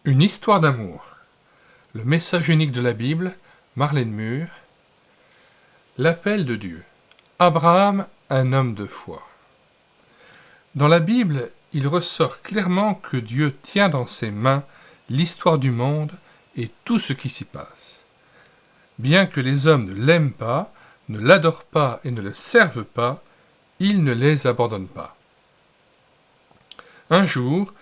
Une histoire d'amour. Le message unique de la Bible, Marlène Mur. L'appel de Dieu. Abraham, un homme de foi. Dans la Bible, il ressort clairement que Dieu tient dans ses mains l'histoire du monde et tout ce qui s'y passe. Bien que les hommes ne l'aiment pas, ne l'adorent pas et ne le servent pas, il ne les abandonne pas. Un jour,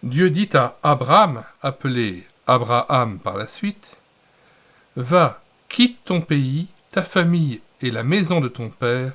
Dieu dit à Abraham, appelé Abraham par la suite, « Va, quitte ton pays, ta famille et la maison de ton père,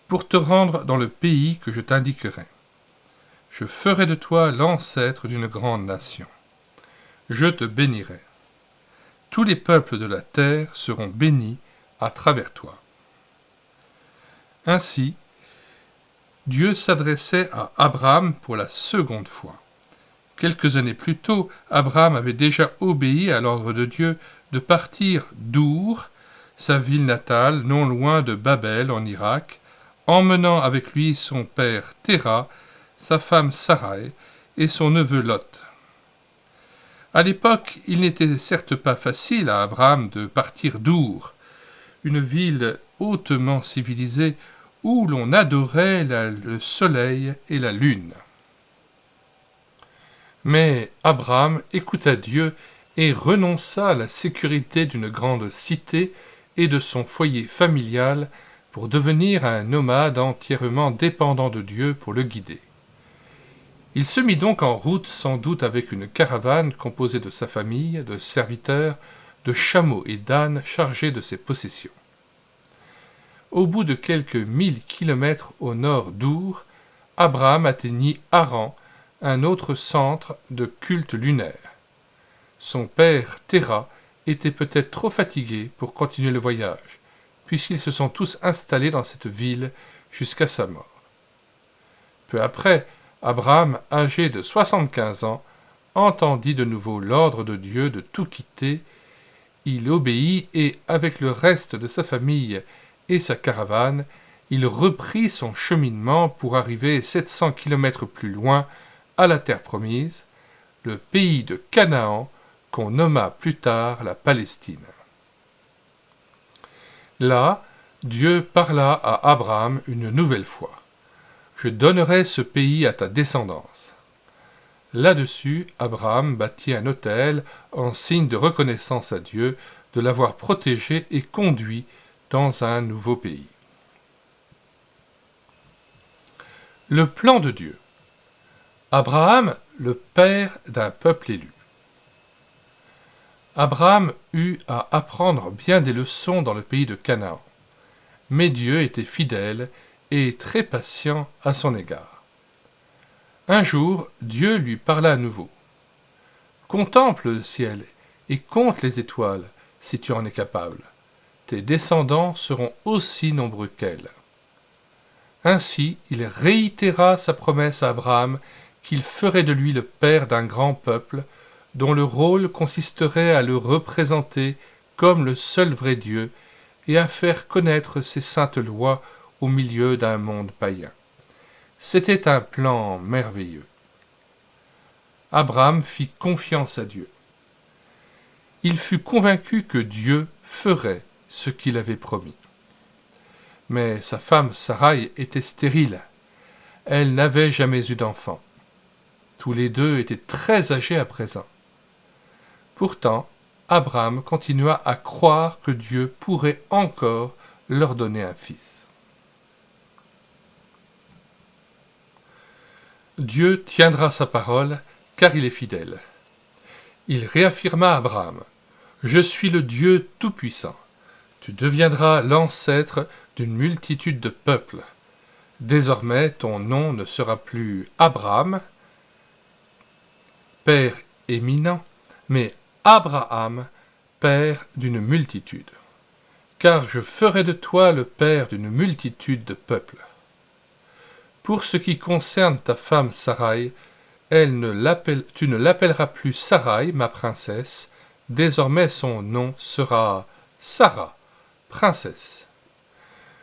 pour te rendre dans le pays que je t'indiquerai. Je ferai de toi l'ancêtre d'une grande nation. Je te bénirai. Tous les peuples de la terre seront bénis à travers toi. » Ainsi, Dieu s'adressait à Abraham pour la seconde fois. Quelques années plus tôt, Abraham avait déjà obéi à l'ordre de Dieu de partir d'Our, sa ville natale, non loin de Babel en Irak, emmenant avec lui son père Téra, sa femme Sarai et son neveu Lot. À l'époque, il n'était certes pas facile à Abraham de partir d'Our, une ville hautement civilisée où l'on adorait le soleil et la lune. Mais Abraham écouta Dieu et renonça à la sécurité d'une grande cité et de son foyer familial pour devenir un nomade entièrement dépendant de Dieu pour le guider. Il se mit donc en route, sans doute avec une caravane composée de sa famille, de serviteurs, de chameaux et d'ânes chargés de ses possessions. Au bout de quelques 1000 kilomètres au nord d'Our, Abraham atteignit Haran, un autre centre de culte lunaire. Son père, Téra, était peut-être trop fatigué pour continuer le voyage, puisqu'ils se sont tous installés dans cette ville jusqu'à sa mort. Peu après, Abraham, âgé de 75 ans, entendit de nouveau l'ordre de Dieu de tout quitter. Il obéit et, avec le reste de sa famille et sa caravane, il reprit son cheminement pour arriver 700 kilomètres plus loin à la terre promise, le pays de Canaan, qu'on nomma plus tard la Palestine. Là, Dieu parla à Abraham une nouvelle fois. « Je donnerai ce pays à ta descendance. » Là-dessus, Abraham bâtit un autel en signe de reconnaissance à Dieu de l'avoir protégé et conduit dans un nouveau pays. Le plan de Dieu. Abraham, le père d'un peuple élu. Abraham eut à apprendre bien des leçons dans le pays de Canaan. Mais Dieu était fidèle et très patient à son égard. Un jour, Dieu lui parla à nouveau. « Contemple le ciel et compte les étoiles, si tu en es capable. Tes descendants seront aussi nombreux qu'elles. » Ainsi, il réitéra sa promesse à Abraham qu'il ferait de lui le père d'un grand peuple, dont le rôle consisterait à le représenter comme le seul vrai Dieu et à faire connaître ses saintes lois au milieu d'un monde païen. C'était un plan merveilleux. Abraham fit confiance à Dieu. Il fut convaincu que Dieu ferait ce qu'il avait promis. Mais sa femme Sarai était stérile. Elle n'avait jamais eu d'enfant. Tous les deux étaient très âgés à présent. Pourtant, Abraham continua à croire que Dieu pourrait encore leur donner un fils. Dieu tiendra sa parole, car il est fidèle. Il réaffirma à Abraham, « Je suis le Dieu Tout-Puissant. Tu deviendras l'ancêtre d'une multitude de peuples. Désormais, ton nom ne sera plus Abraham, père éminent, mais Abraham, père d'une multitude. Car je ferai de toi le père d'une multitude de peuples. Pour ce qui concerne ta femme Sarai, tu ne l'appelleras plus Sarai, ma princesse, désormais son nom sera Sarah, princesse.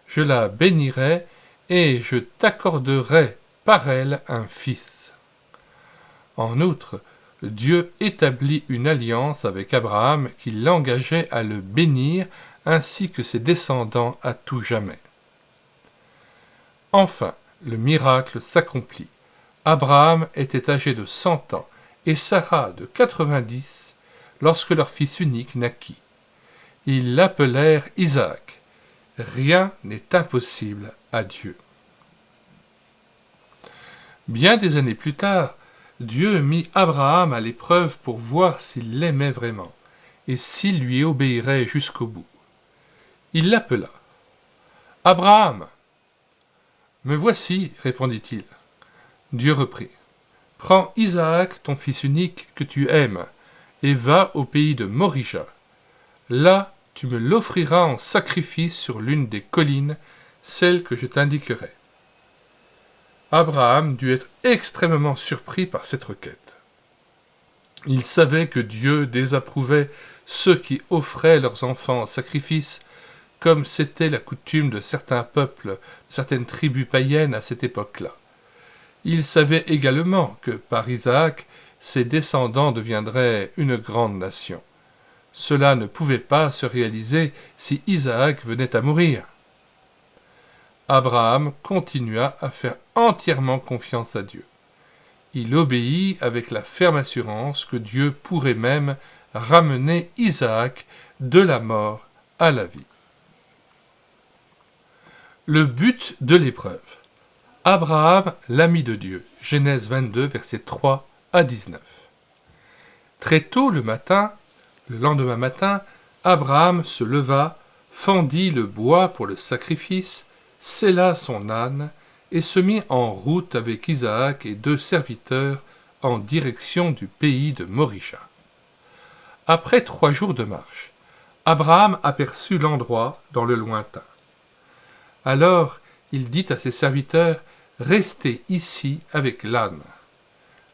Je la bénirai et je t'accorderai par elle un fils. En outre, Dieu établit une alliance avec Abraham qui l'engageait à le bénir ainsi que ses descendants à tout jamais. Enfin, le miracle s'accomplit. Abraham était âgé de 100 ans et Sarah de 90 lorsque leur fils unique naquit. Ils l'appelèrent Isaac. Rien n'est impossible à Dieu. Bien des années plus tard, Dieu mit Abraham à l'épreuve pour voir s'il l'aimait vraiment et s'il lui obéirait jusqu'au bout. Il l'appela. « Abraham !»« Me voici, répondit-il. Dieu reprit. « Prends Isaac, ton fils unique, que tu aimes, et va au pays de Morija. Là, tu me l'offriras en sacrifice sur l'une des collines, celle que je t'indiquerai. » Abraham dut être extrêmement surpris par cette requête. Il savait que Dieu désapprouvait ceux qui offraient leurs enfants en sacrifice, comme c'était la coutume de certains peuples, certaines tribus païennes à cette époque-là. Il savait également que, par Isaac, ses descendants deviendraient une grande nation. Cela ne pouvait pas se réaliser si Isaac venait à mourir. Abraham continua à faire entièrement confiance à Dieu. Il obéit avec la ferme assurance que Dieu pourrait même ramener Isaac de la mort à la vie. Le but de l'épreuve. Abraham, l'ami de Dieu. Genèse 22, versets 3 à 19. Très tôt le lendemain matin, Abraham se leva, fendit le bois pour le sacrifice, sella son âne et se mit en route avec Isaac et 2 serviteurs en direction du pays de Morija. Après 3 jours de marche, Abraham aperçut l'endroit dans le lointain. Alors il dit à ses serviteurs, « Restez ici avec l'âne.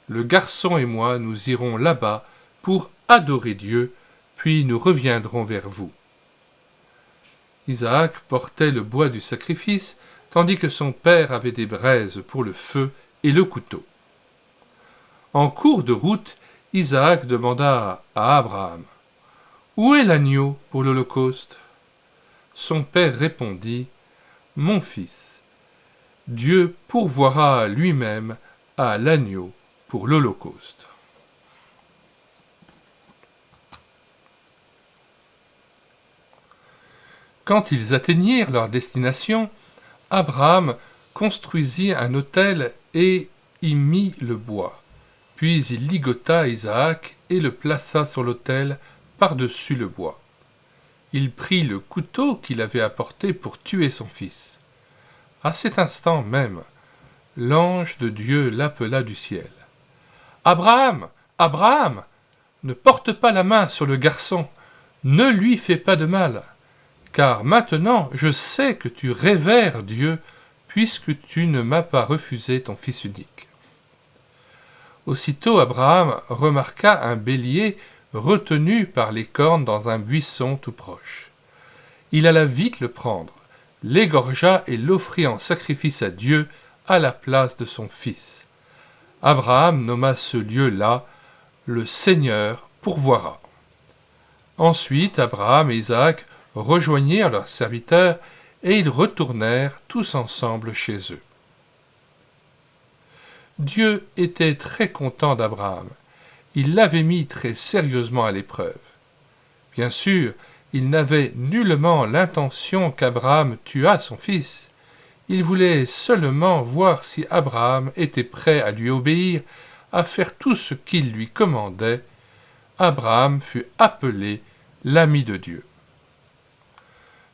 Le garçon et moi, nous irons là-bas pour adorer Dieu, puis nous reviendrons vers vous. » Isaac portait le bois du sacrifice, tandis que son père avait des braises pour le feu et le couteau. En cours de route, Isaac demanda à Abraham, « Où est l'agneau pour l'Holocauste » Son père répondit, « Mon fils, Dieu pourvoira lui-même à l'agneau pour l'Holocauste. » Quand ils atteignirent leur destination, Abraham construisit un autel et y mit le bois. Puis il ligota Isaac et le plaça sur l'autel par-dessus le bois. Il prit le couteau qu'il avait apporté pour tuer son fils. À cet instant même, l'ange de Dieu l'appela du ciel. « Abraham, Abraham, ne porte pas la main sur le garçon, ne lui fais pas de mal. Car maintenant je sais que tu révères Dieu, puisque tu ne m'as pas refusé ton fils unique. » Aussitôt Abraham remarqua un bélier retenu par les cornes dans un buisson tout proche. Il alla vite le prendre, l'égorgea et l'offrit en sacrifice à Dieu à la place de son fils. Abraham nomma ce lieu-là « Le Seigneur pourvoira ». Ensuite Abraham et Isaac rejoignirent leurs serviteurs et ils retournèrent tous ensemble chez eux. Dieu était très content d'Abraham. Il l'avait mis très sérieusement à l'épreuve. Bien sûr, il n'avait nullement l'intention qu'Abraham tuât son fils. Il voulait seulement voir si Abraham était prêt à lui obéir, à faire tout ce qu'il lui commandait. Abraham fut appelé l'ami de Dieu.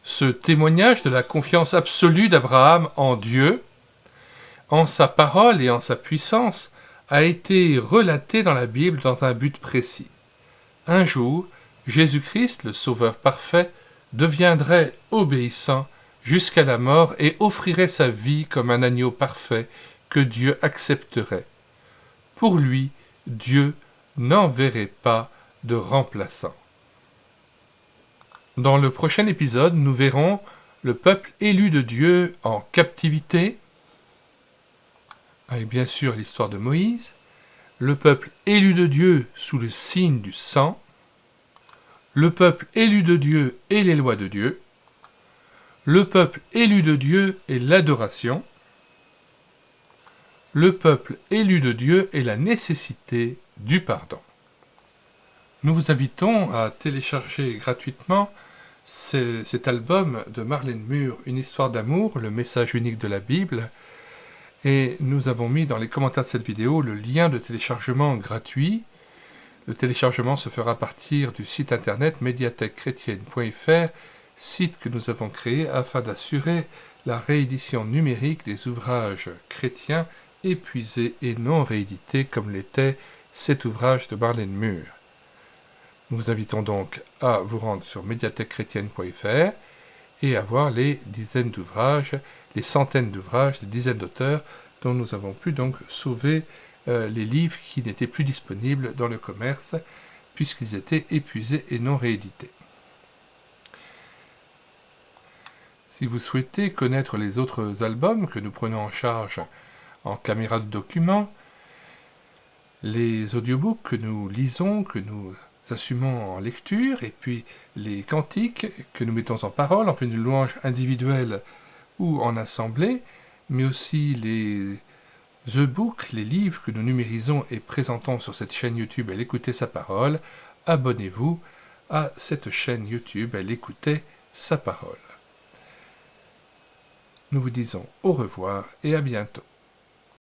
Ce témoignage de la confiance absolue d'Abraham en Dieu, en sa parole et en sa puissance, a été relaté dans la Bible dans un but précis. Un jour, Jésus-Christ, le Sauveur parfait, deviendrait obéissant jusqu'à la mort et offrirait sa vie comme un agneau parfait que Dieu accepterait. Pour lui, Dieu n'enverrait pas de remplaçant. Dans le prochain épisode, nous verrons le peuple élu de Dieu en captivité, avec bien sûr l'histoire de Moïse, le peuple élu de Dieu sous le signe du sang, le peuple élu de Dieu et les lois de Dieu, le peuple élu de Dieu et l'adoration, le peuple élu de Dieu et la nécessité du pardon. Nous vous invitons à télécharger gratuitement cet album de Marlène Mur, Une histoire d'amour, le message unique de la Bible, et nous avons mis dans les commentaires de cette vidéo le lien de téléchargement gratuit. Le téléchargement se fera à partir du site internet médiathèquechrétienne.fr, site que nous avons créé afin d'assurer la réédition numérique des ouvrages chrétiens épuisés et non réédités comme l'était cet ouvrage de Marlène Mur. Nous vous invitons donc à vous rendre sur médiathèquechrétienne.fr et à voir les dizaines d'ouvrages, les centaines d'ouvrages, les dizaines d'auteurs dont nous avons pu donc sauver les livres qui n'étaient plus disponibles dans le commerce puisqu'ils étaient épuisés et non réédités. Si vous souhaitez connaître les autres albums que nous prenons en charge en caméra de document, les audiobooks que nous lisons, que nous assumons en lecture, et puis les cantiques que nous mettons en parole, en fait une louange individuelle ou en assemblée, mais aussi les e-books, les livres que nous numérisons et présentons sur cette chaîne YouTube Elle écoutait sa parole. Abonnez-vous à cette chaîne YouTube Elle écoutait sa parole. Nous vous disons au revoir et à bientôt.